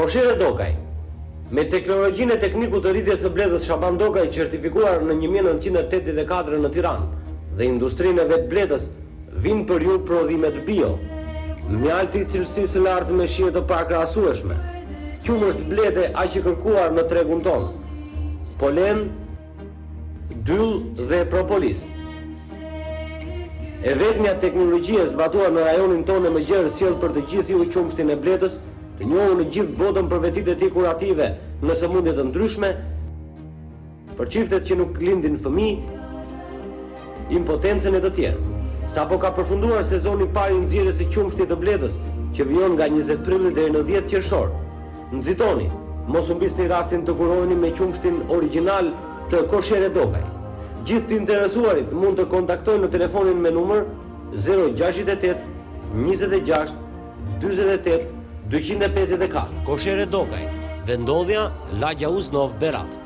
Koshere Dokaj, me teknologjinë e teknikut të rritjes së bledhës Shaban Dokaj certifikuar në 1984 në Tiranë dhe industrinë e vetë bledhës vinë për ju prodhimet bio, mjalti i cilësisë së lartë me shije të pakrahasueshme, qumësht bledhe aq i kërkuar në tregun tonë, polen, dyll dhe propolis. E vetmja teknologji e zbatuar në rajonin tonë më gjerë sjell për të gjithë ju qumshtin e bledhës, të njohur në gjithë botën për vetitë e tij kurative në sëmundje të ndryshme, për çiftet që nuk lindin fëmijë, impotencën e të tjerë. Sapo ka përfunduar sezoni i parë i nxjerrjes së qumshtit të bledhës, që vijon nga 20 prilli deri në 10 qershor. Nxitoni, mos u mbisni rastin të kuroheni me qumshtin origjinal të Koshere Dokaj. Gjithë të interesuarit mund të kontaktojnë në telefonin me numër 068 26 48 254. Koshere Dokaj, vendodhja Lagja Uznov Berat.